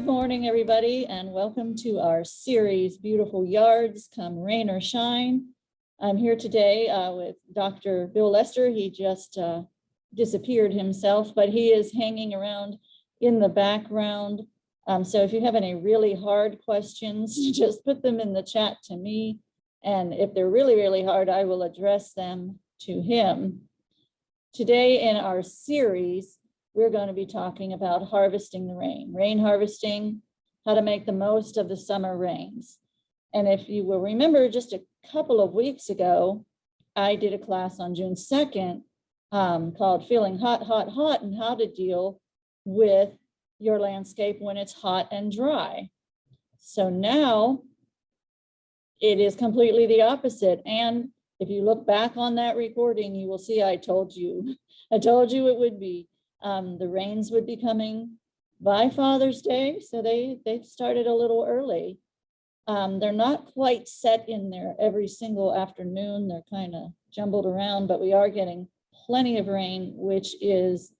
Good morning, everybody, and welcome to our series, Beautiful Yards, Come Rain or Shine. I'm here today with Dr. Bill Lester. He just disappeared himself, but he is hanging around in the background. So if you have any really hard questions, just put them in the chat to me. And if they're really, really hard, I will address them to him. Today in our series, we're going to be talking about harvesting the rain harvesting, how to make the most of the summer rains. And if you will remember, just a couple of weeks ago, I did a class on June 2nd called Feeling Hot, Hot, Hot, and how to deal with your landscape when it's hot and dry. So now it is completely the opposite. And if you look back on that recording, you will see I told you it would be. The rains would be coming by Father's Day, so they started a little early. They're not quite set in there every single afternoon. They're kind of jumbled around, but we are getting plenty of rain, which is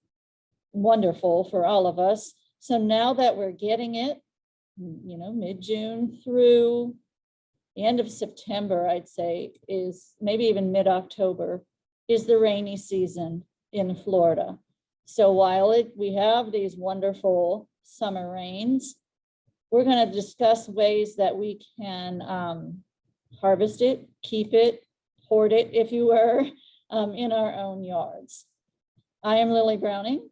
wonderful for all of us. So now that we're getting it, mid-June through the end of September, I'd say, is maybe even mid-October, is the rainy season in Florida. So while we have these wonderful summer rains, we're going to discuss ways that we can harvest it, keep it, hoard it, if you were, in our own yards. I am Lilly Browning.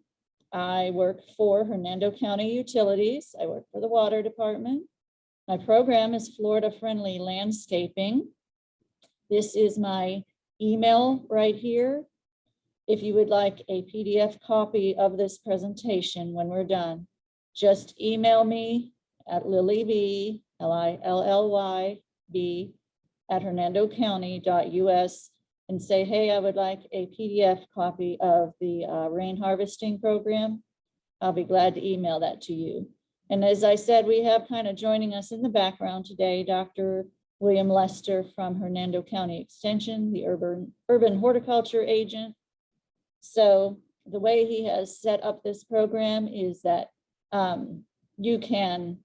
I work for Hernando County Utilities. I work for the water department. My program is Florida Friendly Landscaping. This is my email right here. If you would like a PDF copy of this presentation when we're done, just email me at LillyB, LILLYB, at hernandocounty.us and say, hey, I would like a PDF copy of the rain harvesting program. I'll be glad to email that to you. And as I said, we have kind of joining us in the background today, Dr. William Lester from Hernando County Extension, the urban horticulture agent. So the way he has set up this program is that you can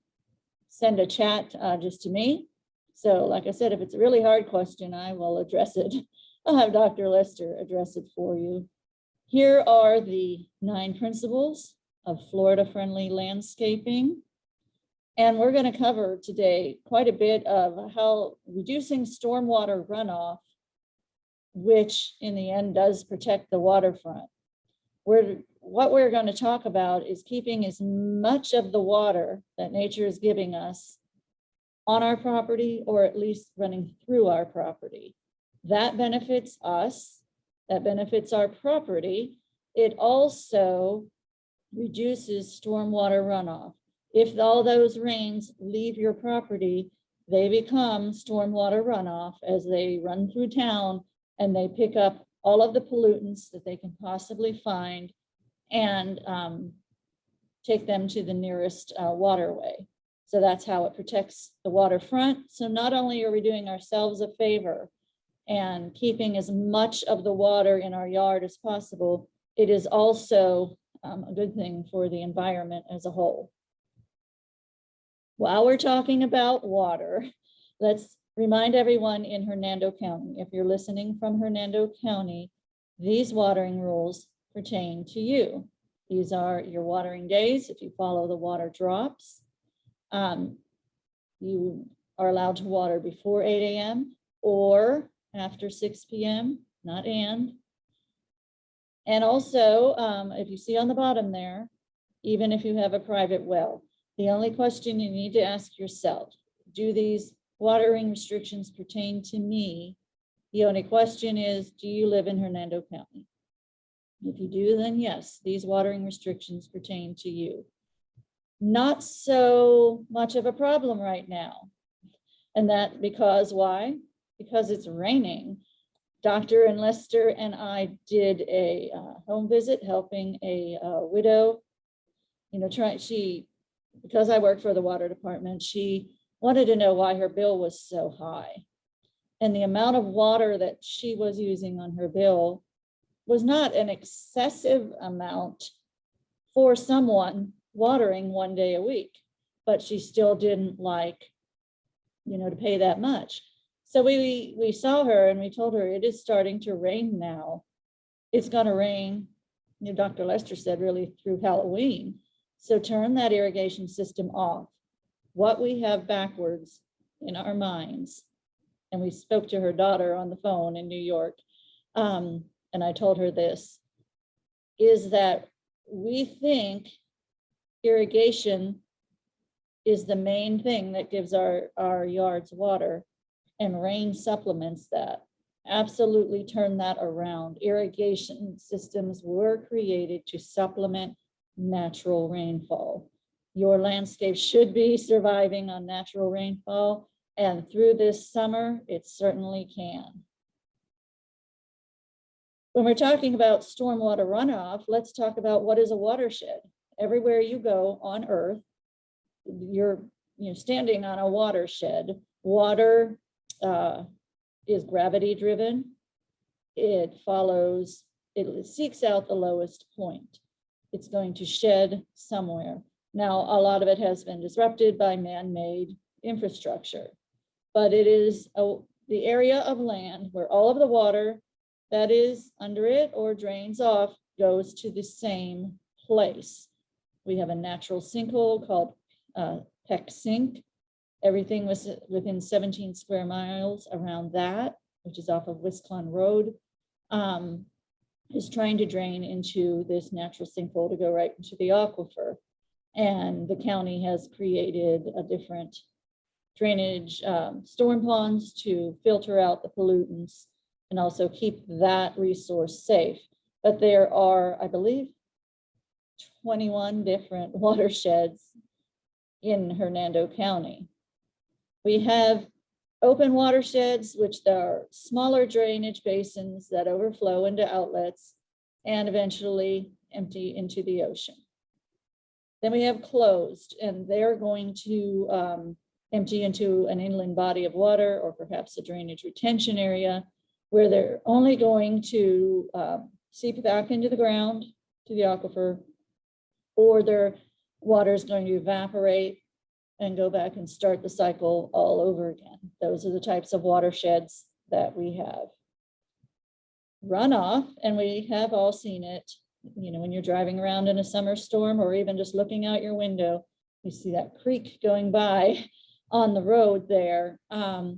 send a chat just to me. So like I said, if it's a really hard question, I will address it. I'll have Dr. Lester address it for you. Here are the 9 principles of Florida friendly landscaping. And we're going to cover today quite a bit of how reducing stormwater runoff, which in the end does protect the waterfront. What we're going to talk about is keeping as much of the water that nature is giving us on our property, or at least running through our property. That benefits us, that benefits our property. It also reduces stormwater runoff. If all those rains leave your property, they become stormwater runoff as they run through town, and they pick up all of the pollutants that they can possibly find and take them to the nearest waterway. So that's how it protects the waterfront. So not only are we doing ourselves a favor and keeping as much of the water in our yard as possible, it is also a good thing for the environment as a whole. While we're talking about water, let's remind everyone in Hernando County, if you're listening from Hernando County, these watering rules pertain to you. These are your watering days. If you follow the water drops, you are allowed to water before 8 a.m. or after 6 p.m., not and. And also, if you see on the bottom there, even if you have a private well, the only question you need to ask yourself, do these watering restrictions pertain to me? The only question is, do you live in Hernando County? If you do, then yes, these watering restrictions pertain to you. Not so much of a problem right now. And that because why? Because it's raining. Dr. and Lester and I did a home visit helping a widow, because I work for the water department, she wanted to know why her bill was so high. And the amount of water that she was using on her bill was not an excessive amount for someone watering 1 day a week. but she still didn't like, to pay that much. So we saw her and we told her, it is starting to rain now. It's going to rain, Dr. Lester said, really through Halloween. So turn that irrigation system off. What we have backwards in our minds, and we spoke to her daughter on the phone in New York, and I told her this, is that we think irrigation is the main thing that gives our yards water, and rain supplements that. Absolutely turn that around. Irrigation systems were created to supplement natural rainfall. Your landscape should be surviving on natural rainfall, and through this summer, it certainly can. When we're talking about stormwater runoff, let's talk about what is a watershed. Everywhere you go on Earth, you're standing on a watershed. Water is gravity driven. It seeks out the lowest point. It's going to shed somewhere. Now, a lot of it has been disrupted by man-made infrastructure, but it is the area of land where all of the water that is under it or drains off goes to the same place. We have a natural sinkhole called Peck Sink. Everything was within 17 square miles around that, which is off of Wisconsin Road, is trying to drain into this natural sinkhole to go right into the aquifer. And the county has created a different drainage storm ponds to filter out the pollutants and also keep that resource safe. But there are, I believe, 21 different watersheds in Hernando County. We have open watersheds, which are smaller drainage basins that overflow into outlets and eventually empty into the ocean. Then we have closed, and they're going to empty into an inland body of water or perhaps a drainage retention area where they're only going to seep back into the ground to the aquifer, or their water is going to evaporate and go back and start the cycle all over again. Those are the types of watersheds that we have. Runoff, and we have all seen it, when you're driving around in a summer storm or even just looking out your window, you see that creek going by on the road there. Runoff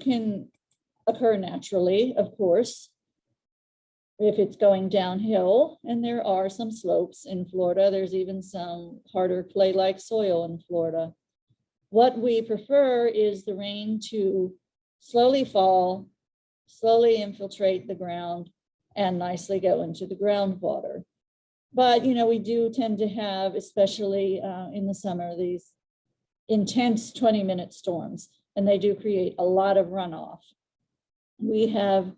can occur naturally, of course, if it's going downhill, and there are some slopes in Florida. There's even some harder clay-like soil in Florida. What we prefer is the rain to slowly fall, slowly infiltrate the ground, and nicely go into the groundwater. But, we do tend to have, especially in the summer, these intense 20-minute storms, and they do create a lot of runoff. We have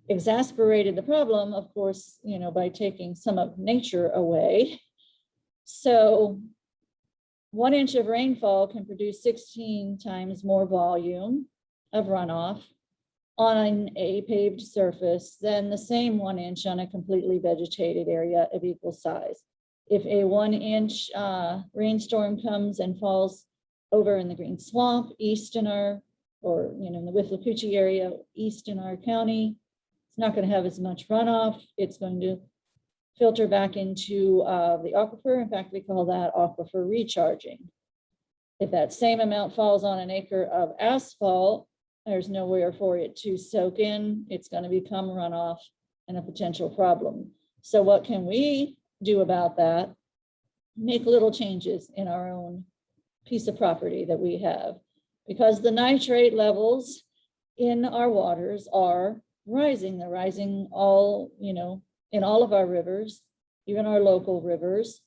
exacerbated the problem, of course, by taking some of nature away. So 1 inch of rainfall can produce 16 times more volume of runoff on a paved surface than the same 1 inch on a completely vegetated area of equal size. If a 1 inch rainstorm comes and falls over in the Green Swamp, east in our, or in the Withlacoochee area, east in our county, it's not going to have as much runoff. It's going to filter back into the aquifer. In fact, we call that aquifer recharging. If that same amount falls on an acre of asphalt, there's nowhere for it to soak in. It's going to become runoff and a potential problem. So what can we do about that? Make little changes in our own piece of property that we have, because the nitrate levels in our waters are rising. They're rising all, in all of our rivers, even our local rivers.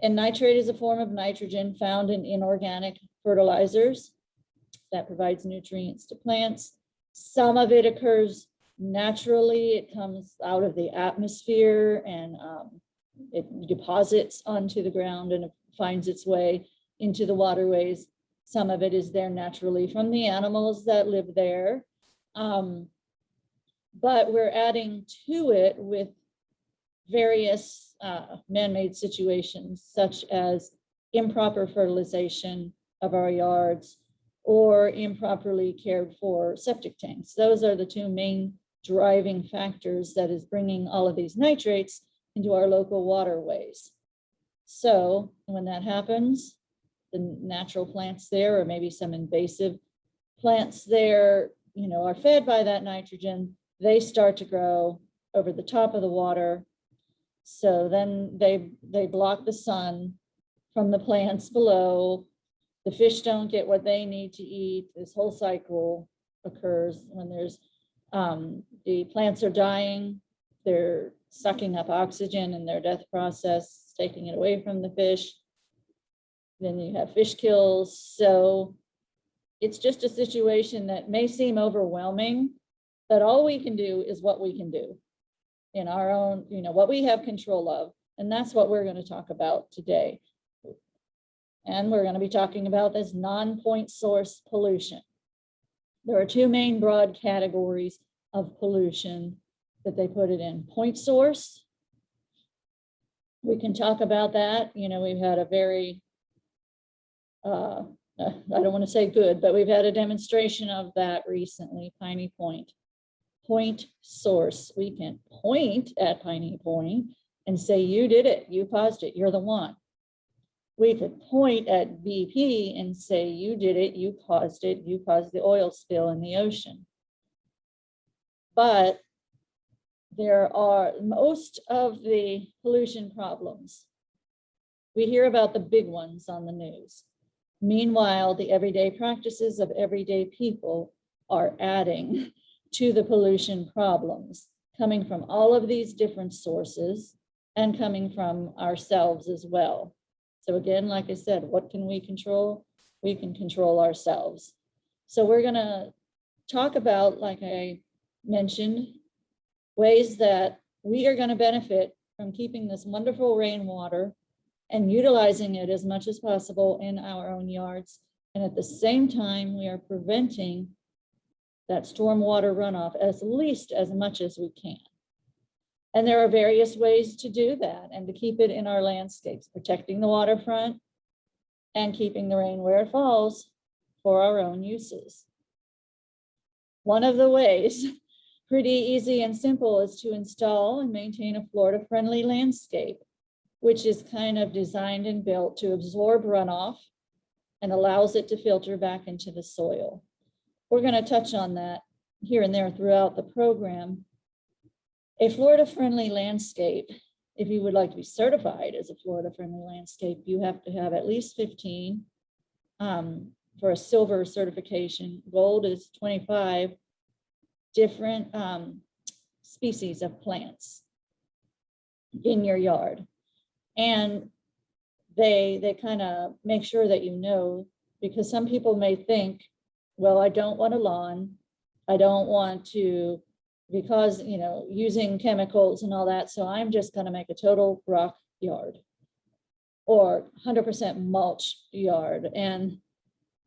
And nitrate is a form of nitrogen found in inorganic fertilizers that provides nutrients to plants. Some of it occurs naturally. It comes out of the atmosphere and it deposits onto the ground and it finds its way into the waterways. Some of it is there naturally from the animals that live there. But we're adding to it with various man-made situations, such as improper fertilization of our yards, or improperly cared for septic tanks. Those are the two main driving factors that is bringing all of these nitrates into our local waterways. So when that happens, the natural plants there, or maybe some invasive plants there, are fed by that nitrogen. They start to grow over the top of the water. So then they block the sun from the plants below. The fish don't get what they need to eat. This whole cycle occurs when there's the plants are dying. They're sucking up oxygen in their death process, taking it away from the fish. Then you have fish kills. So it's just a situation that may seem overwhelming, but all we can do is what we can do in our own, what we have control of. And that's what we're going to talk about today. And we're going to be talking about this non-point source pollution. There are two main broad categories of pollution that they put it in. Point source, we can talk about that. We've had a very, I don't want to say good, but we've had a demonstration of that recently, Piney Point. Point source, we can point at Piney Point and say, you did it, you caused it, you're the one. We could point at BP and say, you did it, you caused the oil spill in the ocean. But there are most of the pollution problems. We hear about the big ones on the news. Meanwhile, the everyday practices of everyday people are adding to the pollution problems, coming from all of these different sources and coming from ourselves as well. So again, like I said, what can we control? We can control ourselves. So we're going to talk about, like I mentioned, ways that we are going to benefit from keeping this wonderful rainwater and utilizing it as much as possible in our own yards. And at the same time, we are preventing that stormwater runoff at least as much as we can. And there are various ways to do that and to keep it in our landscapes, protecting the waterfront and keeping the rain where it falls for our own uses. One of the ways, pretty easy and simple, is to install and maintain a Florida-friendly landscape, which is kind of designed and built to absorb runoff and allows it to filter back into the soil. We're going to touch on that here and there throughout the program. A Florida-friendly landscape, if you would like to be certified as a Florida-friendly landscape, you have to have at least 15 for a silver certification. Gold is 25 different species of plants in your yard. And they kind of make sure that because some people may think, well, I don't want a lawn. I don't want to, because, using chemicals and all that. So I'm just going to make a total rock yard or 100% mulch yard. And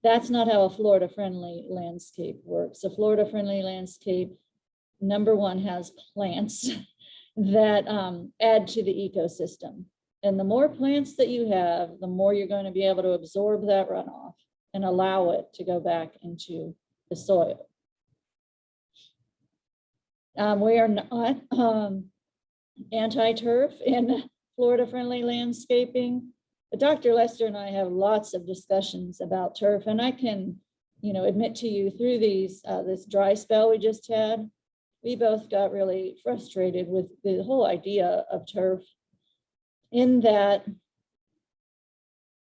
that's not how a Florida-friendly landscape works. A Florida-friendly landscape, number one, has plants that add to the ecosystem. And the more plants that you have, the more you're going to be able to absorb that runoff and allow it to go back into the soil. We are not anti-turf in Florida-friendly landscaping. But Dr. Lester and I have lots of discussions about turf, and I can, admit to you through this dry spell we just had, we both got really frustrated with the whole idea of turf, in that,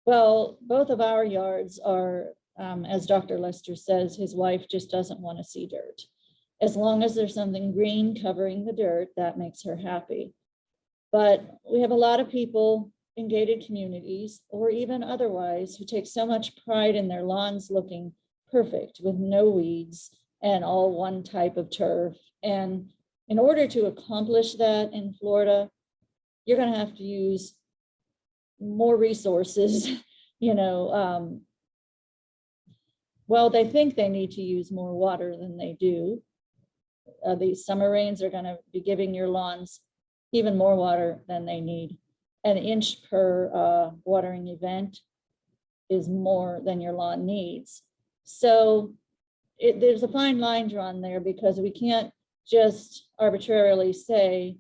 well, both of our yards are, as Dr. Lester says, his wife just doesn't want to see dirt. As long as there's something green covering the dirt, that makes her happy. But we have a lot of people in gated communities, or even otherwise, who take so much pride in their lawns looking perfect with no weeds and all one type of turf. And in order to accomplish that in Florida, you're going to have to use more resources. Well, they think they need to use more water than they do. These summer rains are going to be giving your lawns even more water than they need. an inch per watering event is more than your lawn needs. So there's a fine line drawn there, because we can't just arbitrarily say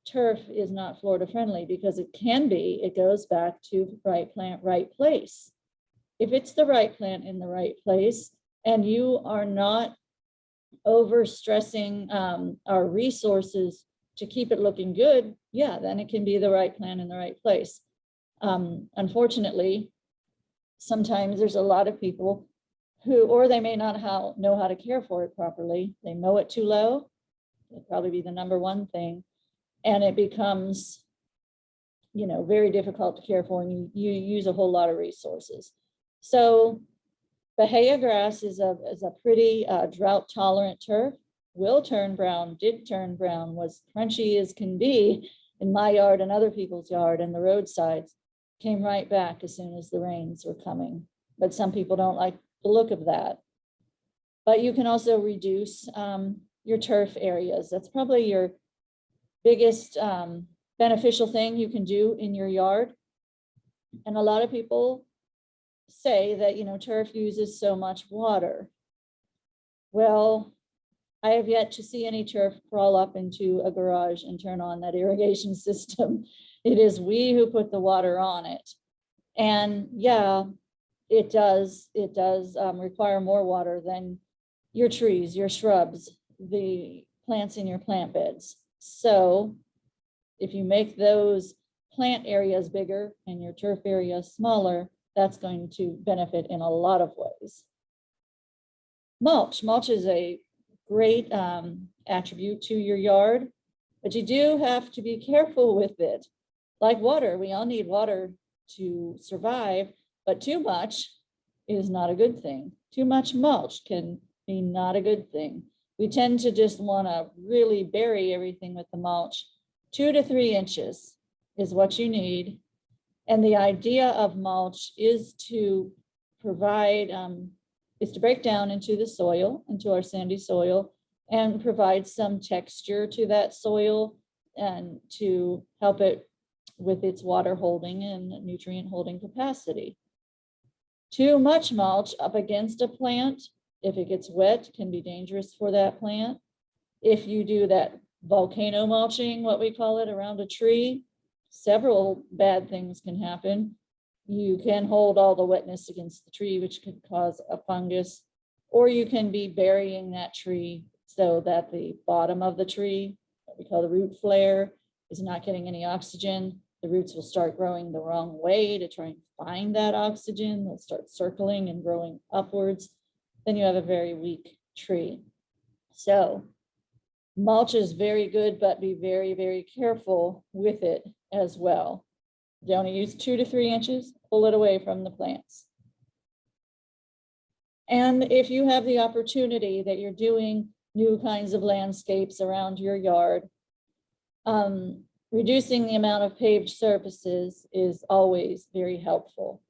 turf is not Florida friendly, because it can be. It goes back to right plant, right place. If it's the right plant in the right place, and you are not overstressing our resources to keep it looking good, yeah, then it can be the right plant in the right place. Unfortunately, sometimes there's a lot of people who, or they may not know how to care for it properly. They mow it too low. It'd probably be the number one thing. And it becomes, very difficult to care for, and you use a whole lot of resources. So Bahia grass is a pretty drought tolerant turf. Will turn brown, did turn brown, was crunchy as can be in my yard and other people's yard, and the roadsides came right back as soon as the rains were coming. But some people don't like the look of that. But you can also reduce your turf areas. That's probably your biggest beneficial thing you can do in your yard. And a lot of people say that, turf uses so much water. Well, I have yet to see any turf crawl up into a garage and turn on that irrigation system. It is we who put the water on it. And yeah, it does require more water than your trees, your shrubs, the plants in your plant beds. So if you make those plant areas bigger and your turf areas smaller, that's going to benefit in a lot of ways. Mulch is a great attribute to your yard, but you do have to be careful with it. Like water, we all need water to survive, but too much is not a good thing. Too much mulch can be not a good thing. We tend to just want to really bury everything with the mulch. 2 to 3 inches is what you need. And the idea of mulch is to provide, is to break down into the soil, into our sandy soil, and provide some texture to that soil and to help it with its water holding and nutrient holding capacity. Too much mulch up against a plant, if it gets wet, can be dangerous for that plant. If you do that volcano mulching, what we call it, around a tree, several bad things can happen. You can hold all the wetness against the tree, which could cause a fungus, or you can be burying that tree so that the bottom of the tree, what we call the root flare, is not getting any oxygen. The roots will start growing the wrong way to try and find that oxygen. They'll start circling and growing upwards. Then you have a very weak tree. So mulch is very good, but be very, very careful with it as well. You only use 2 to 3 inches, pull it away from the plants. And if you have the opportunity that you're doing new kinds of landscapes around your yard, reducing the amount of paved surfaces is always very helpful.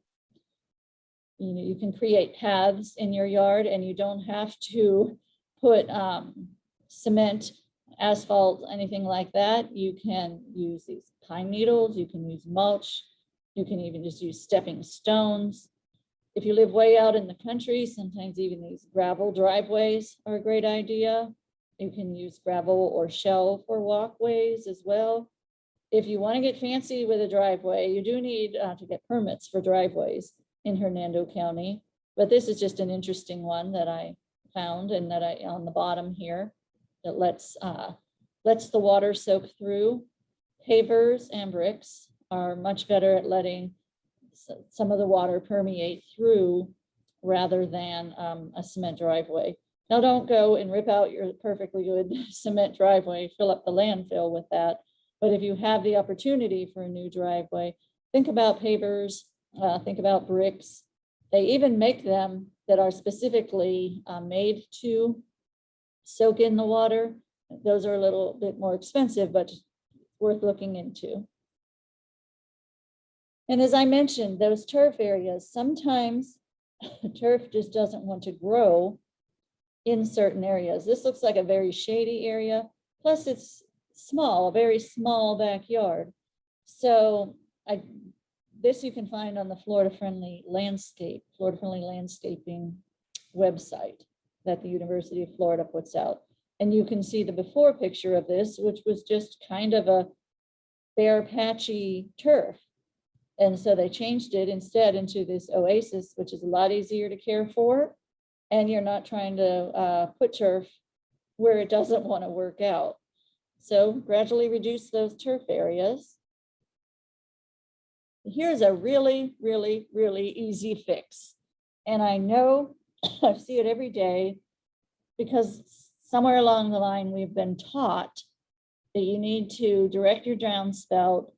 You can create paths in your yard, and you don't have to put cement, asphalt, anything like that. You can use these pine needles, you can use mulch, you can even just use stepping stones. If you live way out in the country, sometimes even these gravel driveways are a great idea. You can use gravel or shell for walkways as well. If you want to get fancy with a driveway, you do need to get permits for driveways in Hernando County, but this is just an interesting one that I found, and that on the bottom here, that lets the water soak through. Pavers and bricks are much better at letting some of the water permeate through rather than a cement driveway. Now, don't go and rip out your perfectly good cement driveway, fill up the landfill with that. But if you have the opportunity for a new driveway, think about pavers, think about bricks. They even make them that are specifically made to soak in the water. Those are a little bit more expensive, but worth looking into. And as I mentioned, those turf areas, sometimes turf just doesn't want to grow in certain areas. This looks like a very shady area, plus it's small, a very small backyard. So this you can find on the Florida Friendly Landscaping website that the University of Florida puts out. And you can see the before picture of this, which was just kind of a bare patchy turf. And so they changed it instead into this oasis, which is a lot easier to care for. And you're not trying to put turf where it doesn't want to work out. So gradually reduce those turf areas. Here's a really, really, really easy fix. And I know I see it every day because somewhere along the line we've been taught that you need to direct your downspout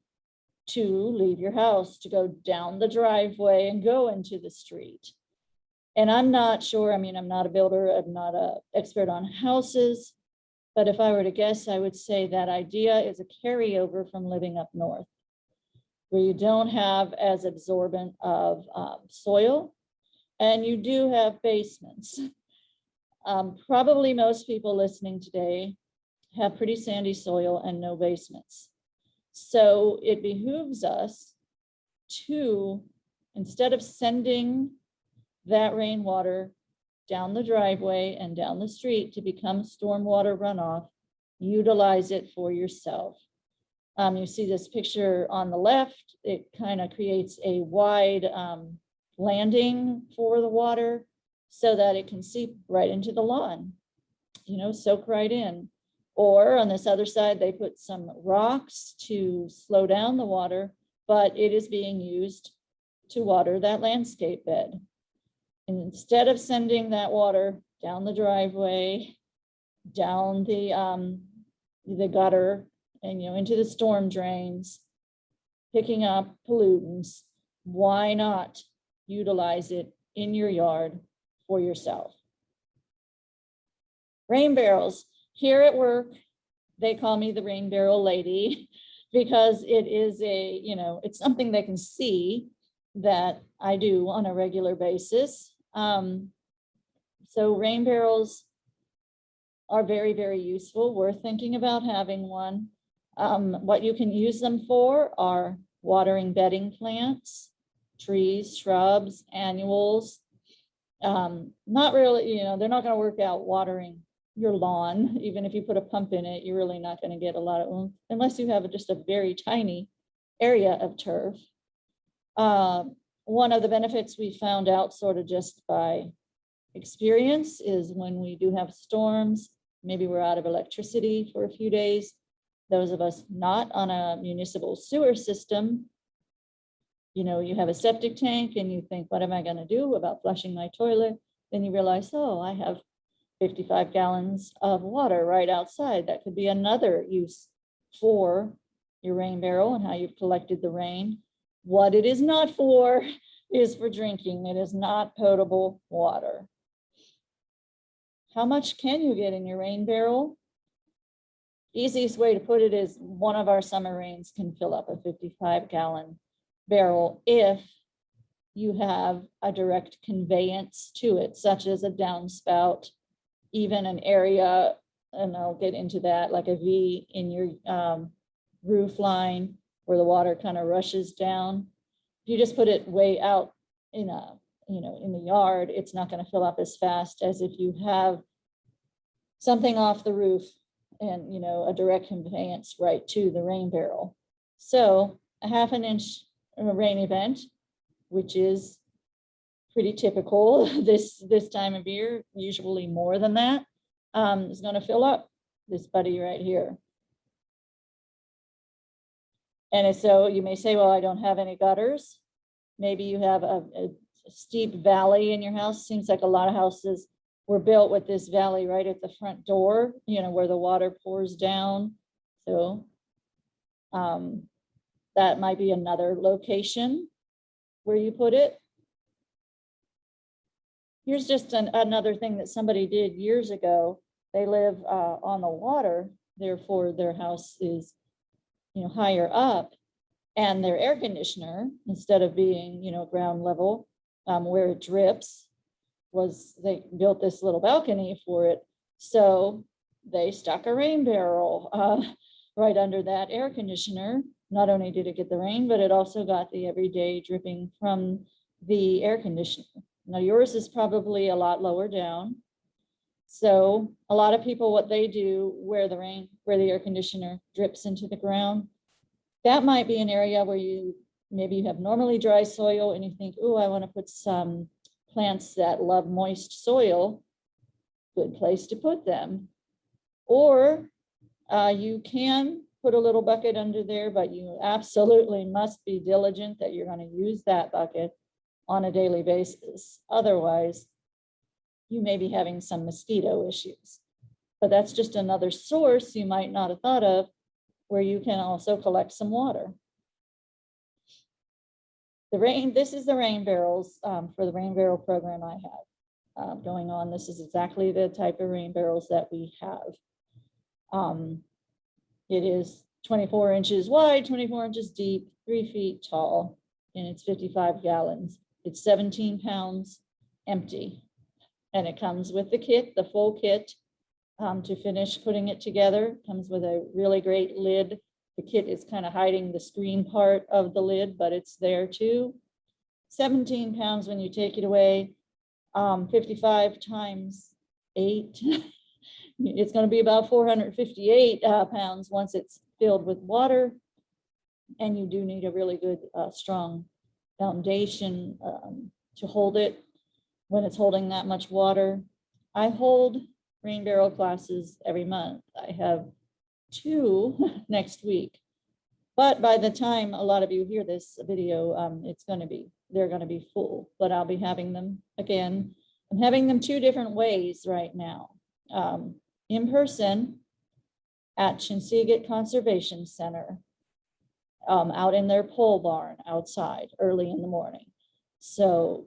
to leave your house, to go down the driveway and go into the street. And I'm not sure, I mean, I'm not a builder, I'm not an expert on houses, but if I were to guess, I would say that idea is a carryover from living up north, where you don't have as absorbent of soil, and you do have basements. Probably most people listening today have pretty sandy soil and no basements. So it behooves us to, instead of sending that rainwater down the driveway and down the street to become stormwater runoff, utilize it for yourself. You see this picture on the left, it kind of creates a wide landing for the water so that it can seep right into the lawn, soak right in. Or on this other side, they put some rocks to slow down the water, but it is being used to water that landscape bed. And instead of sending that water down the driveway, down the gutter, and into the storm drains, picking up pollutants, why not utilize it in your yard for yourself? Rain barrels. Here at work, they call me the rain barrel lady because it is it's something they can see that I do on a regular basis. So rain barrels are very, very useful. We're thinking about having one. What you can use them for are watering bedding plants, trees, shrubs, annuals. Not really, they're not going to work out watering your lawn. Even if you put a pump in it, you're really not going to get a lot of oomph unless you have just a very tiny area of turf. One of the benefits we found out sort of just by experience is when we do have storms, maybe we're out of electricity for a few days. Those of us not on a municipal sewer system, you have a septic tank and you think, what am I going to do about flushing my toilet? Then you realize, oh, I have 55 gallons of water right outside. That could be another use for your rain barrel and how you've collected the rain. What it is not for is for drinking. It is not potable water. How much can you get in your rain barrel? Easiest way to put it is one of our summer rains can fill up a 55-gallon barrel if you have a direct conveyance to it, such as a downspout, even an area, and I'll get into that, like a V in your roof line where the water kind of rushes down. If you just put it way out in the yard, it's not going to fill up as fast as if you have something off the roof and a direct conveyance right to the rain barrel. So a 1/2 inch rain event, which is pretty typical this time of year, usually more than that, is going to fill up this buddy right here. And so you may say, well, I don't have any gutters. Maybe you have a steep valley in your house. Seems like a lot of houses were built with this valley right at the front door, where the water pours down. So that might be another location where you put it. Here's just another thing that somebody did years ago. They live on the water, therefore their house is higher up, and their air conditioner, instead of being ground level where it drips, they built this little balcony for it. So they stuck a rain barrel right under that air conditioner, not only did it get the rain, but it also got the everyday dripping from the air conditioner. Now yours is probably a lot lower down. So a lot of people, what they do where the air conditioner drips into the ground, that might be an area where maybe you have normally dry soil and you think, oh, I want to put some plants that love moist soil. Good place to put them. Or you can put a little bucket under there, but you absolutely must be diligent that you're going to use that bucket on a daily basis. Otherwise, you may be having some mosquito issues. But that's just another source you might not have thought of where you can also collect some water. This is the rain barrels for the rain barrel program I have going on. This is exactly the type of rain barrels that we have. It is 24 inches wide, 24 inches deep, 3 feet tall, and it's 55 gallons. It's 17 pounds empty. And it comes with the kit, the full kit, to finish putting it together. Comes with a really great lid. The kit is kind of hiding the screen part of the lid, but it's there too. 17 pounds when you take it away. 55 times 8. It's going to be about 458 pounds once it's filled with water. And you do need a really good, strong foundation to hold it when it's holding that much water. I hold rain barrel classes every month. I have 2 next week. But by the time a lot of you hear this video, they're going to be full, but I'll be having them again. I'm having them 2 different ways right now. In person at Chinsegat Conservation Center, out in their pole barn outside early in the morning. So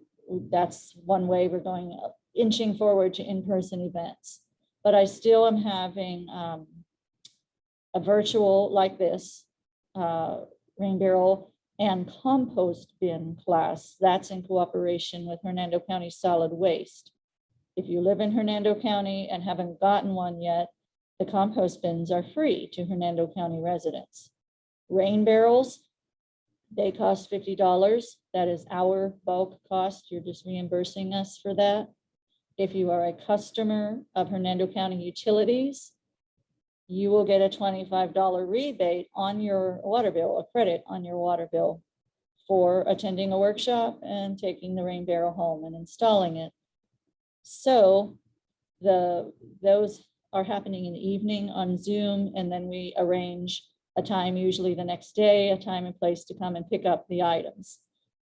that's one way we're going inching forward to in-person events. But I still am having a virtual like this rain barrel and compost bin class. That's in cooperation with Hernando County Solid Waste. If you live in Hernando County and haven't gotten one yet, the compost bins are free to Hernando County residents. Rain barrels, they cost $50. That is our bulk cost. You're just reimbursing us for that. If you are a customer of Hernando County Utilities, you will get a $25 rebate on your water bill, a credit on your water bill for attending a workshop and taking the rain barrel home and installing it. So those are happening in the evening on Zoom, and then we arrange a time, usually the next day, a time and place to come and pick up the items.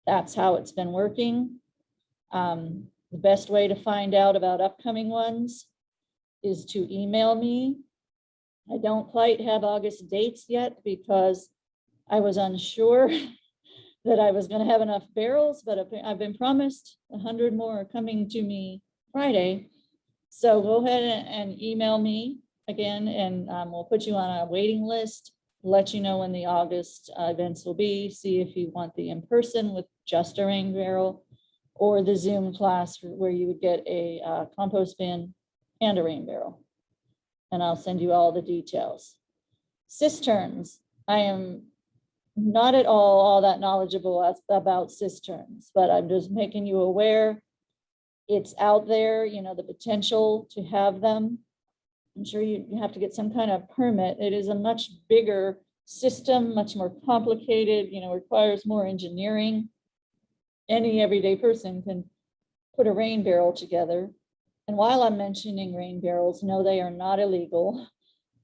That's how it's been working. The best way to find out about upcoming ones is to email me. I don't quite have August dates yet because I was unsure that I was going to have enough barrels, but I've been promised 100 more are coming to me Friday. So go ahead and email me again, and we'll put you on a waiting list, let you know when the August events will be, see if you want the in-person with just a rain barrel or the Zoom class where you would get a compost bin and a rain barrel. And I'll send you all the details. Cisterns, I am not at all that knowledgeable about cisterns, but I'm just making you aware. It's out there, you know, the potential to have them. I'm sure you have to get some kind of permit. It is a much bigger system, much more complicated, you know, requires more engineering. Any everyday person can put a rain barrel together. And while I'm mentioning rain barrels, no, they are not illegal,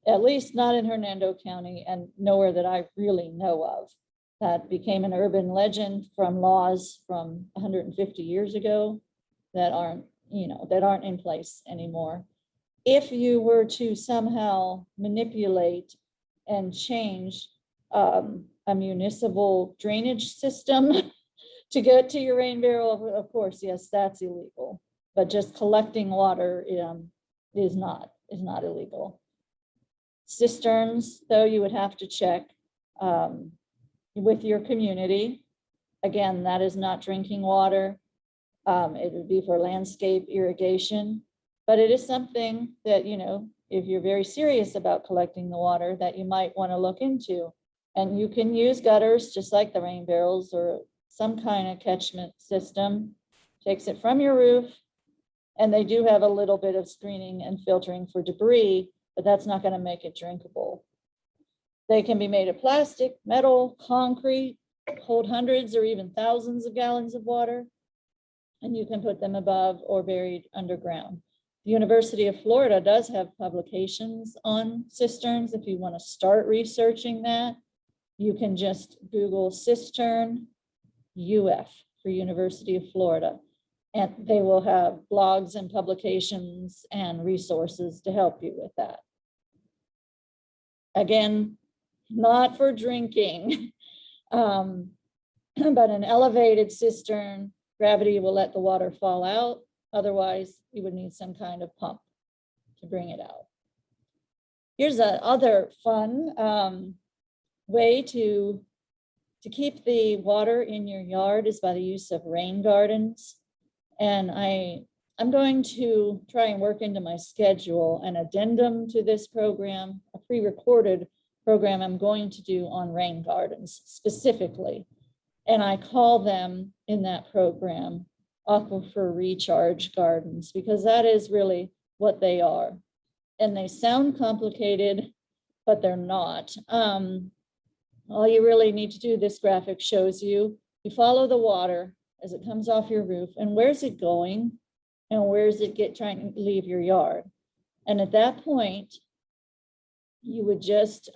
at least not in Hernando County and nowhere that I really know of. That became an urban legend from laws from 150 years ago that aren't in place anymore. If you were to somehow manipulate and change a municipal drainage system to get to your rain barrel, of course, yes, that's illegal. But just collecting water is not illegal. Cisterns, though, you would have to check with your community. Again, that is not drinking water. It would be for landscape irrigation, but it is something that, you know, if you're very serious about collecting the water, that you might want to look into. And you can use gutters just like the rain barrels or some kind of catchment system. Takes it from your roof, and they do have a little bit of screening and filtering for debris, but that's not going to make it drinkable. They can be made of plastic, metal, concrete, hold hundreds or even thousands of gallons of water, and you can put them above or buried underground. The University of Florida does have publications on cisterns. If you want to start researching that, you can just Google cistern UF for University of Florida, and they will have blogs and publications and resources to help you with that. Again, not for drinking, but an elevated cistern, gravity will let the water fall out. Otherwise, you would need some kind of pump to bring it out. Here's another fun way to keep the water in your yard is by the use of rain gardens. And I'm going to try and work into my schedule an addendum to this program, a pre-recorded program I'm going to do on rain gardens specifically. And I call them in that program aquifer recharge gardens, because that is really what they are. And they sound complicated, but they're not. All you really need to do, this graphic shows you, you follow the water as it comes off your roof, and where's it going? And where's it trying to leave your yard? And at that point, you would just,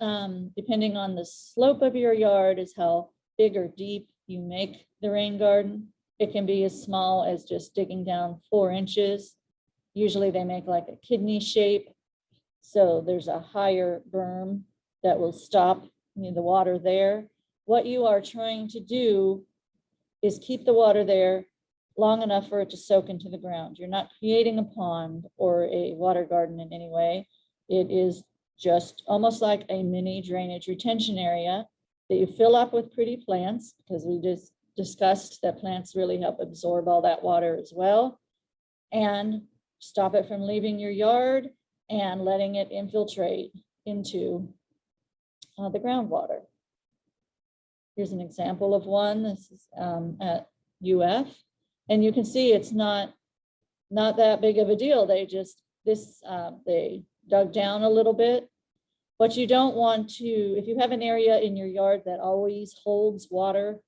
depending on the slope of your yard is how big or deep you make the rain garden. It can be as small as just digging down 4 inches. Usually they make like a kidney shape. So there's a higher berm that will stop the water there. What you are trying to do is keep the water there long enough for it to soak into the ground. You're not creating a pond or a water garden in any way. It is just almost like a mini drainage retention area that you fill up with pretty plants, because we just discussed that plants really help absorb all that water as well, and stop it from leaving your yard and letting it infiltrate into the groundwater. Here's an example of one. This is at UF, and you can see it's not that big of a deal. They just they dug down a little bit. But you don't want to, if you have an area in your yard that always holds water,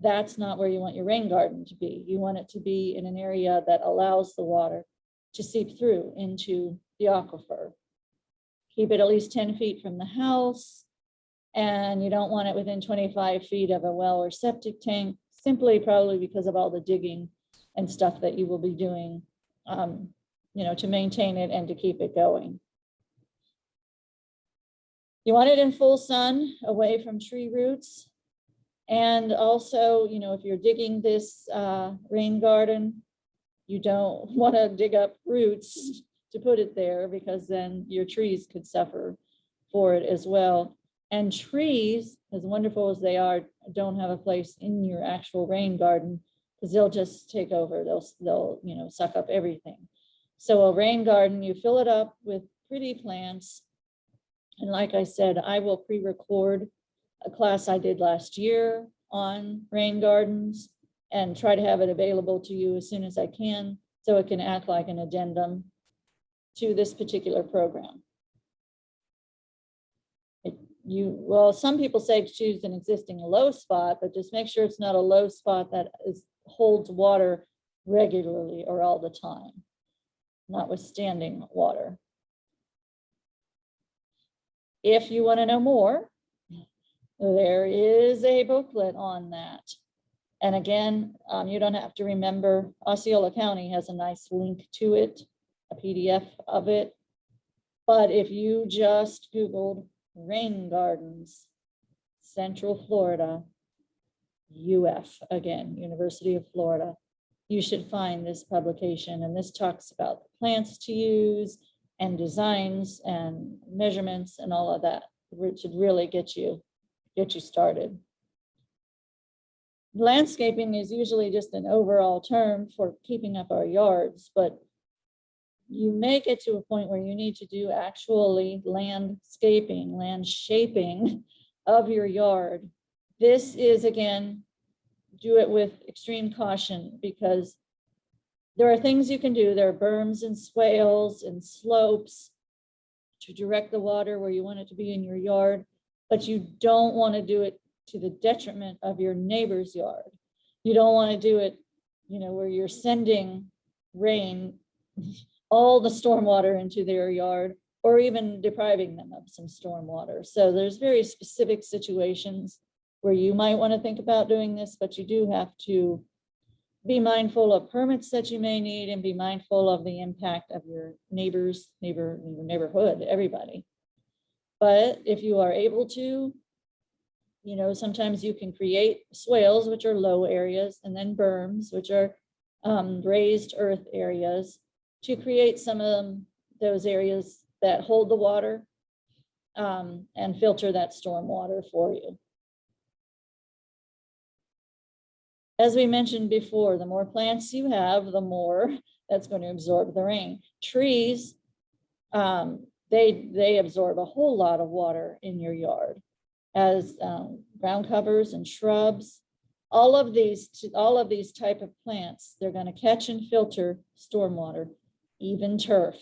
that's not where you want your rain garden to be. You want it to be in an area that allows the water to seep through into the aquifer. Keep it at least 10 feet from the house, and you don't want it within 25 feet of a well or septic tank, simply probably because of all the digging and stuff that you will be doing, to maintain it and to keep it going. You want it in full sun, away from tree roots. And also, if you're digging this rain garden, you don't want to dig up roots to put it there, because then your trees could suffer for it as well. And trees, as wonderful as they are, don't have a place in your actual rain garden, because they'll just take over. They'll suck up everything. So a rain garden, you fill it up with pretty plants. And like I said, I will pre-record a class I did last year on rain gardens and try to have it available to you as soon as I can, so it can act like an addendum to this particular program. Some people say to choose an existing low spot, but just make sure it's not a low spot that holds water regularly or all the time, notwithstanding water. If you want to know more, there is a booklet on that. And again, you don't have to remember. Osceola County has a nice link to it, a PDF of it. But if you just Googled rain gardens, Central Florida, UF, again, University of Florida, you should find this publication. And this talks about the plants to use and designs and measurements and all of that, which should really get you started. Landscaping is usually just an overall term for keeping up our yards, but you may get to a point where you need to do actually land shaping of your yard. This is, again, do it with extreme caution because there are things you can do. There are berms and swales and slopes to direct the water where you want it to be in your yard, but you don't want to do it to the detriment of your neighbor's yard. You don't want to do it, where you're sending rain, all the stormwater into their yard, or even depriving them of some stormwater. So there's very specific situations where you might want to think about doing this, but you do have to be mindful of permits that you may need and be mindful of the impact of your neighbors, your neighborhood, everybody. But if you are able to, sometimes you can create swales, which are low areas, and then berms, which are raised earth areas, to create some of those areas that hold the water and filter that storm water for you. As we mentioned before, the more plants you have, the more that's going to absorb the rain. Trees, they absorb a whole lot of water in your yard, as ground covers and shrubs. All of these type of plants, they're going to catch and filter stormwater. Even turf,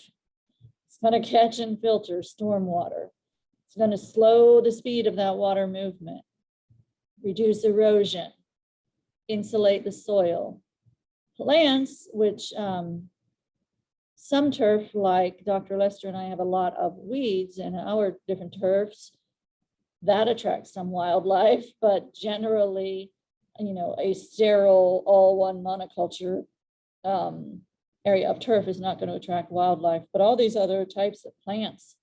it's going to catch and filter stormwater. It's going to slow the speed of that water movement, reduce erosion, insulate the soil. Plants, which some turf, like Dr. Lester and I have a lot of weeds in our different turfs, that attracts some wildlife, but generally, a sterile all one monoculture area of turf is not going to attract wildlife, but all these other types of plants,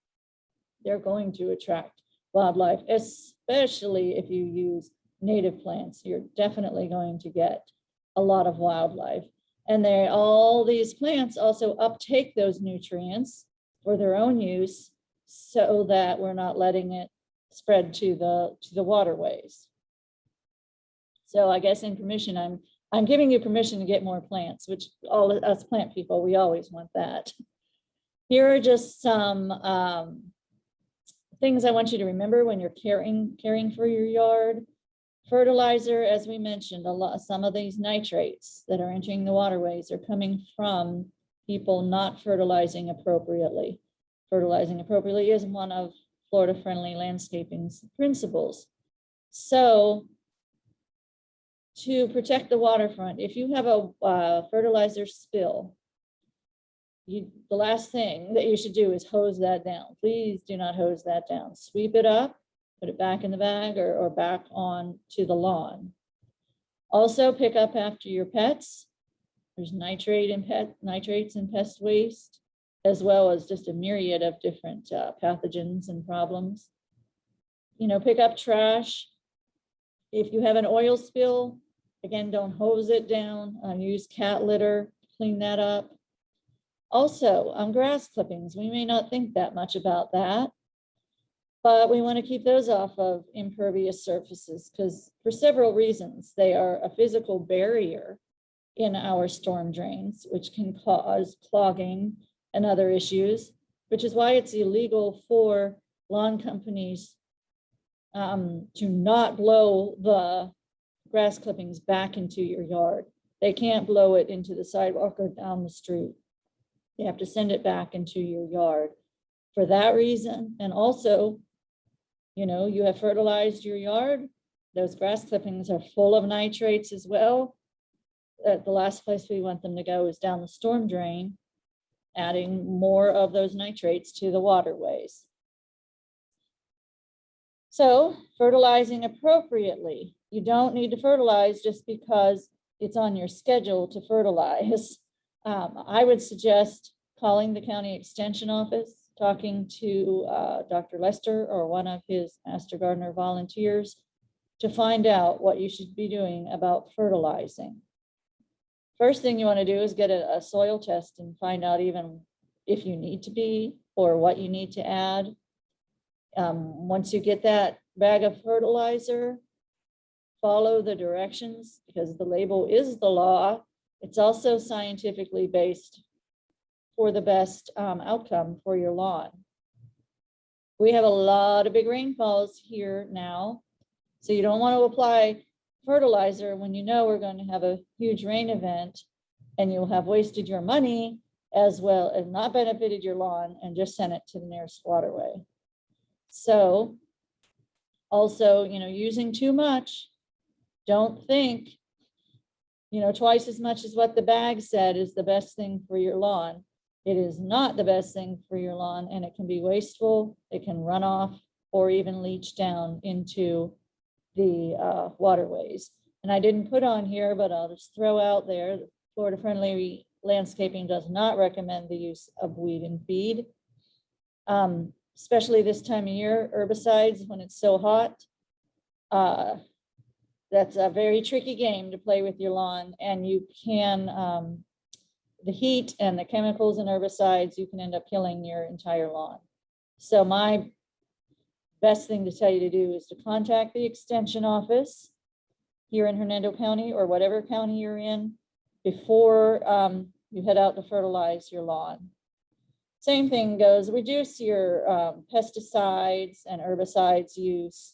they're going to attract wildlife, especially if you use native plants. You're definitely going to get a lot of wildlife. And all these plants also uptake those nutrients for their own use so that we're not letting it spread to the waterways. So I guess in permission, I'm giving you permission to get more plants, which all of us plant people, we always want that. Here are just some things I want you to remember when you're caring for your yard. Fertilizer, as we mentioned, some of these nitrates that are entering the waterways are coming from people not fertilizing appropriately. Fertilizing appropriately is one of Florida-friendly landscaping's principles. So to protect the waterfront, if you have a fertilizer spill, the last thing that you should do is hose that down. Please do not hose that down. Sweep it up, put it back in the bag or back on to the lawn. Also pick up after your pets. There's nitrates in pest waste, as well as just a myriad of different pathogens and problems. Pick up trash. If you have an oil spill, again, don't hose it down. Use cat litter to clean that up. Also, grass clippings. We may not think that much about that, but we want to keep those off of impervious surfaces because for several reasons. They are a physical barrier in our storm drains, which can cause clogging and other issues, which is why it's illegal for lawn companies to not blow the grass clippings back into your yard. They can't blow it into the sidewalk or down the street. You have to send it back into your yard for that reason. And also, you have fertilized your yard. Those grass clippings are full of nitrates as well. The last place we want them to go is down the storm drain, adding more of those nitrates to the waterways. So fertilizing appropriately. You don't need to fertilize just because it's on your schedule to fertilize. I would suggest calling the county extension office, talking to Dr. Lester or one of his Master Gardener volunteers to find out what you should be doing about fertilizing. First thing you want to do is get a soil test and find out even if you need to be or what you need to add. Once you get that bag of fertilizer, follow the directions because the label is the law. It's also scientifically based for the best outcome for your lawn. We have a lot of big rainfalls here now. So you don't want to apply fertilizer when you know we're going to have a huge rain event, and you'll have wasted your money as well as not benefited your lawn and just sent it to the nearest waterway. So also, using too much, don't think, twice as much as what the bag said is the best thing for your lawn. It is not the best thing for your lawn, and it can be wasteful. It can run off or even leach down into the waterways. And I didn't put on here, but I'll just throw out there, Florida Friendly Landscaping does not recommend the use of weed and feed, especially this time of year, herbicides when it's so hot. That's a very tricky game to play with your lawn, and you can, the heat and the chemicals and herbicides, you can end up killing your entire lawn. So my best thing to tell you to do is to contact the extension office here in Hernando County or whatever county you're in before you head out to fertilize your lawn. Same thing goes, reduce your pesticides and herbicides use.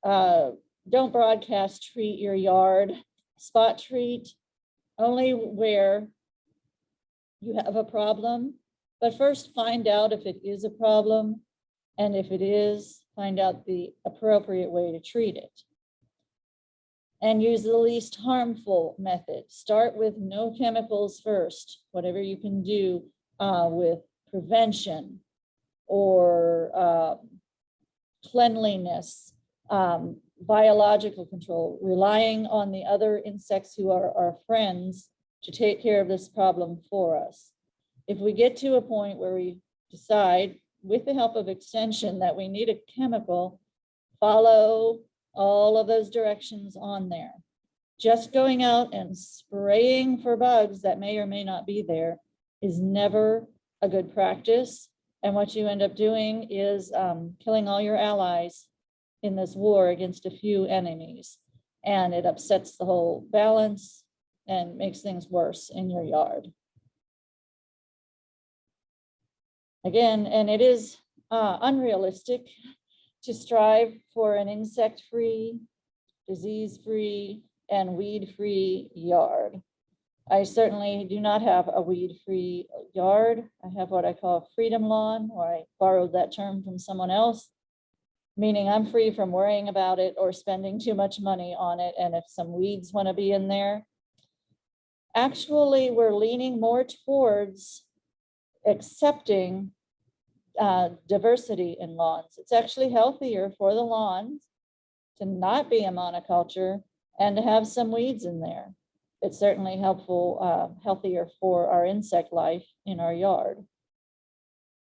Don't broadcast treat your yard. Spot treat only where you have a problem, but first find out if it is a problem, and if it is, find out the appropriate way to treat it. And use the least harmful method. Start with no chemicals first, whatever you can do with prevention or cleanliness, biological control, relying on the other insects who are our friends to take care of this problem for us. If we get to a point where we decide, with the help of extension, that we need a chemical, follow all of those directions on there. Just going out and spraying for bugs that may or may not be there is never a good practice. And what you end up doing is killing all your allies in this war against a few enemies. And it upsets the whole balance and makes things worse in your yard. Again, and it is unrealistic to strive for an insect-free, disease-free, and weed-free yard. I certainly do not have a weed-free yard. I have what I call a freedom lawn, or I borrowed that term from someone else, meaning I'm free from worrying about it or spending too much money on it. And if some weeds want to be in there, actually, we're leaning more towards accepting diversity in lawns. It's actually healthier for the lawns to not be a monoculture and to have some weeds in there. It's certainly healthier for our insect life in our yard.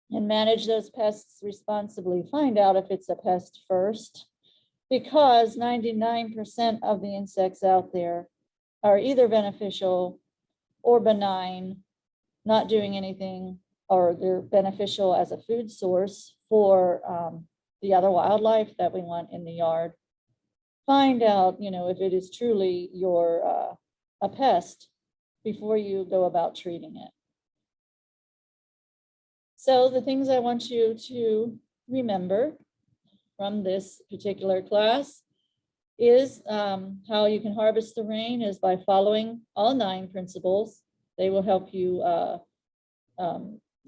And manage those pests responsibly. Find out if it's a pest first, because 99% of the insects out there are either beneficial or benign, not doing anything, or they're beneficial as a food source for the other wildlife that we want in the yard. Find out, if it is truly a pest before you go about treating it. So the things I want you to remember from this particular class is how you can harvest the rain is by following all 9 principles. They will help you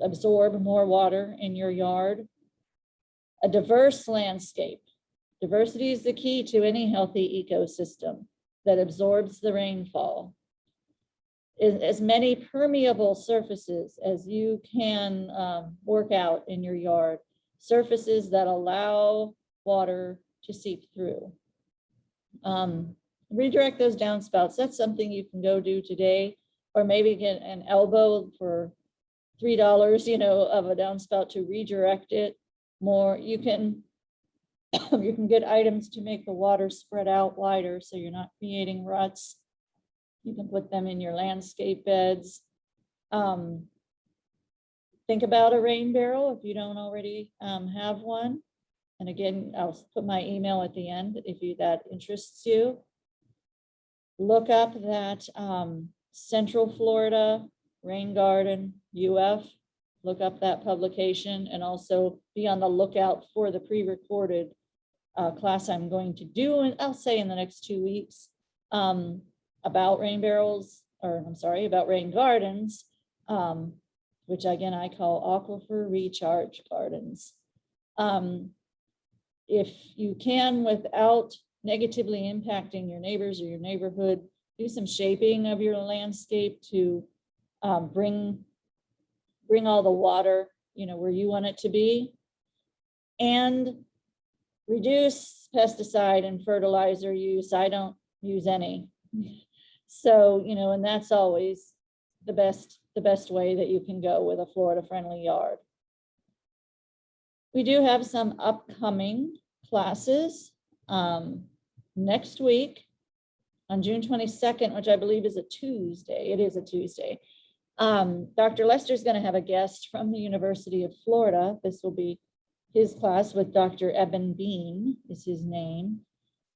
absorb more water in your yard. A diverse landscape. Diversity is the key to any healthy ecosystem that absorbs the rainfall. As many permeable surfaces as you can work out in your yard, surfaces that allow water to seep through. Redirect those downspouts. That's something you can go do today, or maybe get an elbow for $3, of a downspout to redirect it more. You can get items to make the water spread out wider so you're not creating ruts. You can put them in your landscape beds. Think about a rain barrel if you don't already have one. And again, I'll put my email at the end if that interests you. Look up that Central Florida Rain Garden UF. look up that publication, and also be on the lookout for the pre-recorded class I'm going to do, and I'll say in the next 2 weeks, about rain barrels, or I'm sorry, about rain gardens, which again I call aquifer recharge gardens. If you can, without negatively impacting your neighbors or your neighborhood, do some shaping of your landscape to bring all the water, where you want it to be, and reduce pesticide and fertilizer use. I don't use any. So, and that's always the best way that you can go with a Florida-friendly yard. We do have some upcoming classes next week on June 22nd, which I believe is a Tuesday. It is a Tuesday. Dr. Lester is going to have a guest from the University of Florida. This will be his class with Dr. Eben Bean is his name.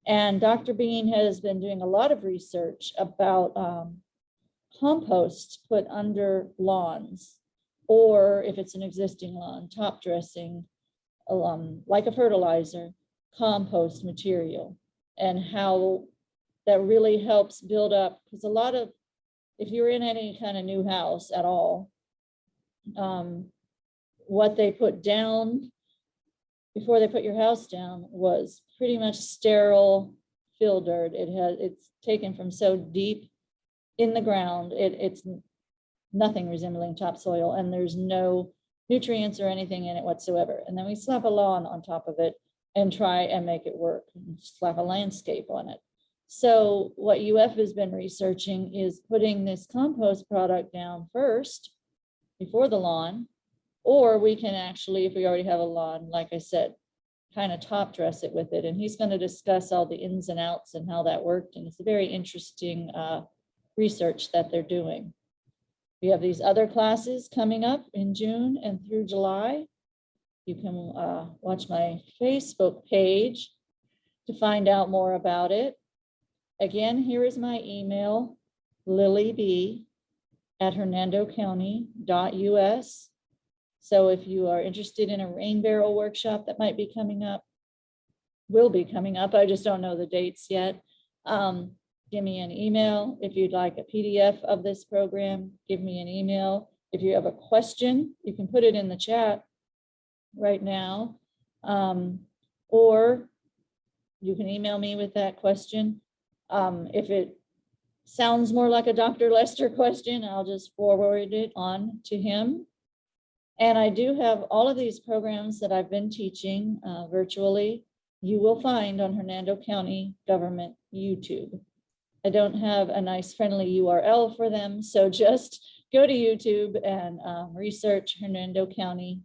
And Dr. Bean has been doing a lot of research about compost put under lawns, or if it's an existing lawn, top dressing, like a fertilizer, compost material, and how that really helps build up, because if you're in any kind of new house at all, what they put down before they put your house down was pretty much sterile fill dirt. It's taken from so deep in the ground, it's nothing resembling topsoil, and there's no nutrients or anything in it whatsoever. And then we slap a lawn on top of it and try and make it work, and slap a landscape on it. So what UF has been researching is putting this compost product down first before the lawn, or we can actually, if we already have a lawn, like I said, kind of top dress it with it. And he's going to discuss all the ins and outs and how that worked. And it's a very interesting research that they're doing. We have these other classes coming up in June and through July. You can watch my Facebook page to find out more about it. Again, here is my email, LillyB@hernandocounty.us. So if you are interested in a rain barrel workshop that might be coming up, will be coming up, I just don't know the dates yet, give me an email. If you'd like a PDF of this program, give me an email. If you have a question, you can put it in the chat right now, or you can email me with that question. If it sounds more like a Dr. Lester question, I'll just forward it on to him. And I do have all of these programs that I've been teaching virtually, you will find on Hernando County Government YouTube. I don't have a nice friendly URL for them, so just go to YouTube and research Hernando County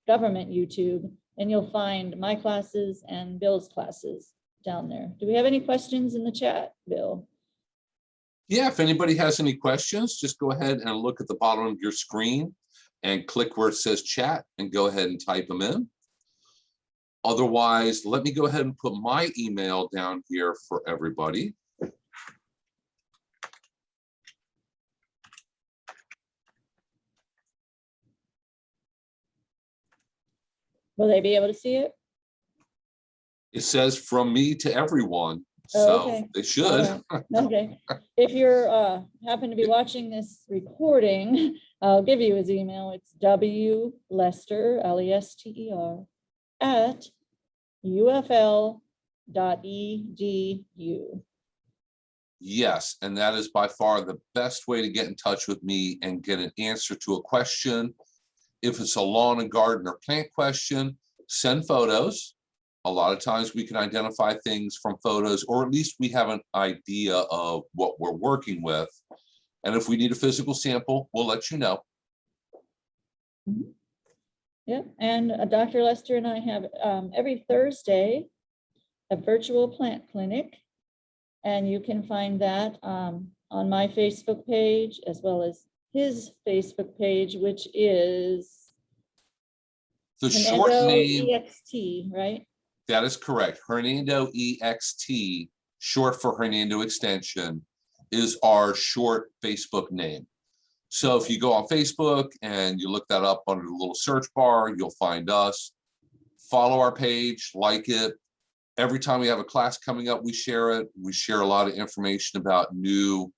Government YouTube, and you'll find my classes and Bill's classes down there. Do we have any questions in the chat, Bill? Yeah, if anybody has any questions, just go ahead and look at the bottom of your screen and click where it says chat and go ahead and type them in. Otherwise, let me go ahead and put my email down here for everybody. Will they be able to see it? It says from me to everyone, so okay. They should. Right. Okay. If you're happen to be watching this recording, I'll give you his email. It's wlester, Lester, at ufl.edu. Yes, and that is by far the best way to get in touch with me and get an answer to a question. If it's a lawn and garden or plant question, send photos. A lot of times we can identify things from photos, or at least we have an idea of what we're working with. And if we need a physical sample, we'll let you know. Mm-hmm. Yeah, and Dr. Lester and I have every Thursday a virtual plant clinic, and you can find that on my Facebook page as well as his Facebook page, which is The Hernando short name, EXT, right? that is correct. Hernando EXT, short for Hernando Extension, is our short Facebook name. So if you go on Facebook and you look that up under the little search bar, you'll find us. Follow our page, like it. Every time we have a class coming up, we share it. We share a lot of information about new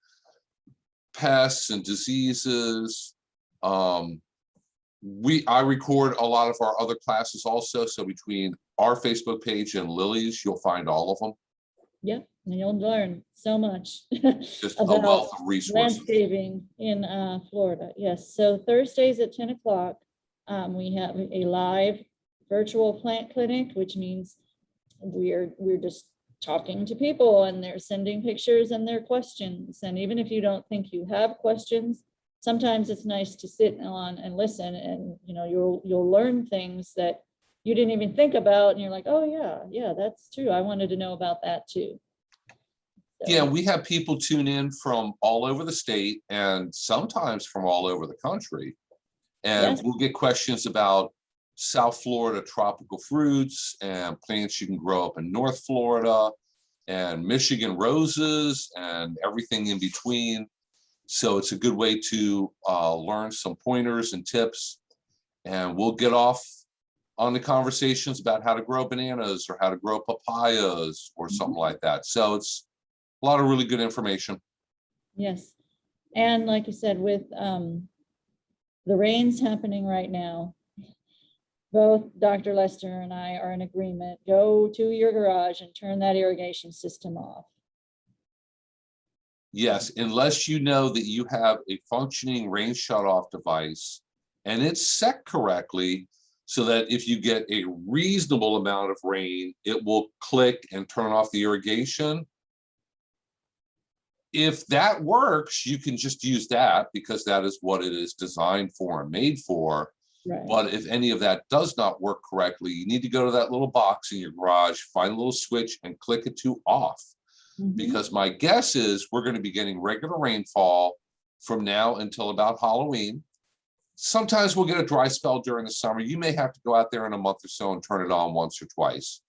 pests and diseases. I record a lot of our other classes also. So between our Facebook page and Lilly's, you'll find all of them. Yep, and you'll learn so much Just a about wealth of resources. landscaping in Florida. Yes, so Thursdays at 10 o'clock, we have a live virtual plant clinic, which means we're just talking to people and they're sending pictures and their questions. And even if you don't think you have questions, sometimes it's nice to sit on and listen, and you'll learn things that you didn't even think about, and you're like, oh yeah, that's true. I wanted to know about that too. So, Yeah, we have people tune in from all over the state and sometimes from all over the country. And yes. we'll get questions about South Florida tropical fruits and plants you can grow up in North Florida and Michigan roses and everything in between. So it's a good way to learn some pointers and tips. And we'll get off on the conversations about how to grow bananas or how to grow papayas or something like that. So it's a lot of really good information. Yes. And like you said, with the rains happening right now, both Dr. Lester and I are in agreement. Go to your garage and turn that irrigation system off. Yes, unless you know that you have a functioning rain shutoff device and it's set correctly so that if you get a reasonable amount of rain, it will click and turn off the irrigation. If that works, you can just use that because that is what it is designed for and made for. Right. But if any of that does not work correctly, you need to go to that little box in your garage, find a little switch and click it to off. Because my guess is we're going to be getting regular rainfall from now until about Halloween. Sometimes we'll get a dry spell during the summer. You may have to go out there in a month or so and turn it on once or twice.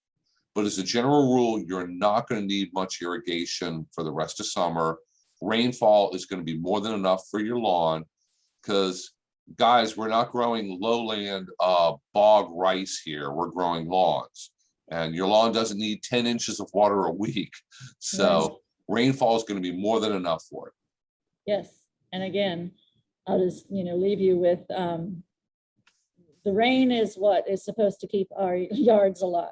But as a general rule, you're not going to need much irrigation for the rest of summer. Rainfall is going to be more than enough for your lawn because, guys, we're not growing lowland bog rice here. We're growing lawns. And your lawn doesn't need 10 inches of water a week. So rainfall is going to be more than enough for it. Yes. And again, I'll just, leave you with the rain is what is supposed to keep our yards alive.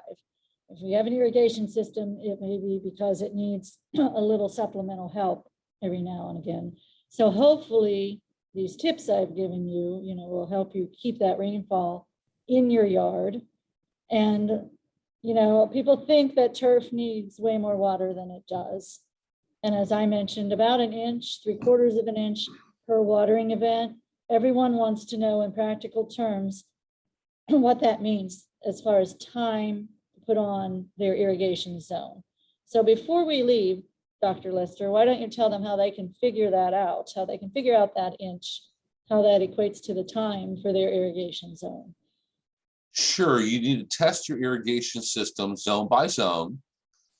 If we have an irrigation system, it may be because it needs a little supplemental help every now and again. So hopefully these tips I've given you, will help you keep that rainfall in your yard. And people think that turf needs way more water than it does. And as I mentioned, about an inch, 3/4 of an inch per watering event. Everyone wants to know in practical terms what that means as far as time to put on their irrigation zone. So before we leave, Dr. Lester, why don't you tell them how they can figure that out, how they can figure out that inch, how that equates to the time for their irrigation zone? Sure, you need to test your irrigation system zone by zone.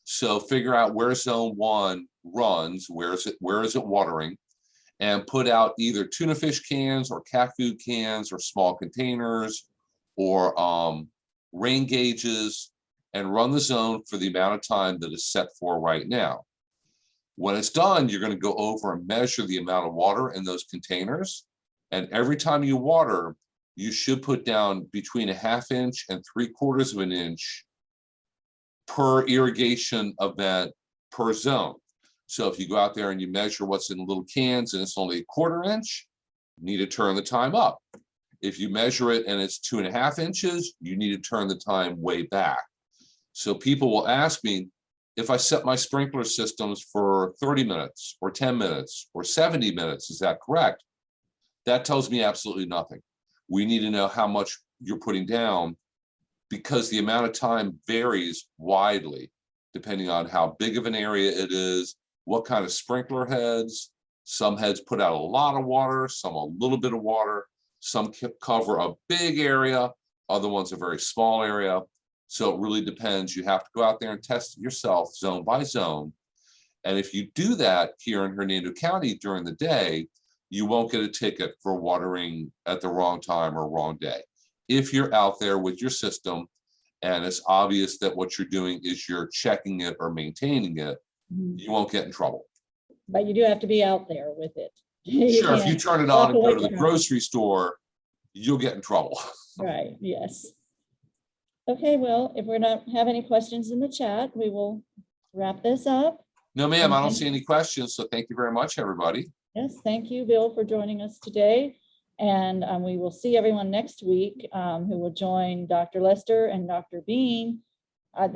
So figure out where zone 1 runs, where is it watering, and put out either tuna fish cans or cat food cans or small containers or rain gauges and run the zone for the amount of time that is set for right now. When it's done, you're going to go over and measure the amount of water in those containers. And every time you water, you should put down between a 1/2 inch and 3/4 of an inch per irrigation event per zone. So if you go out there and you measure what's in little cans and it's only 1/4 inch, you need to turn the time up. If you measure it and it's 2.5 inches, you need to turn the time way back. So people will ask me, if I set my sprinkler systems for 30 minutes or 10 minutes or 70 minutes, is that correct? That tells me absolutely nothing. We need to know how much you're putting down because the amount of time varies widely depending on how big of an area it is, what kind of sprinkler heads. Some heads put out a lot of water, some a little bit of water, some cover a big area, other ones a very small area. So it really depends. You have to go out there and test it yourself zone by zone. And if you do that here in Hernando County during the day, you won't get a ticket for watering at the wrong time or wrong day. If you're out there with your system and it's obvious that what you're doing is you're checking it or maintaining it, Mhm. you won't get in trouble. But you do have to be out there with it. You Sure, if you can't turn it walk on and go away to the from it. grocery store, you'll get in trouble. Right, yes. Okay, well, if we're not have any questions in the chat, we will wrap this up. No, ma'am, And I don't thank- see any questions. So thank you very much, everybody. Yes, thank you, Bill, for joining us today. And we will see everyone next week who will join Dr. Lester and Dr. Bean. I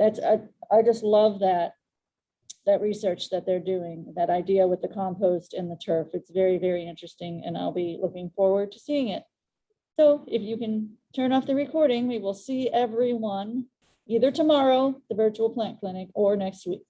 just love that research that they're doing, that idea with the compost and the turf. It's very, very interesting, and I'll be looking forward to seeing it. So if you can turn off the recording, we will see everyone either tomorrow, the virtual plant clinic, or next week.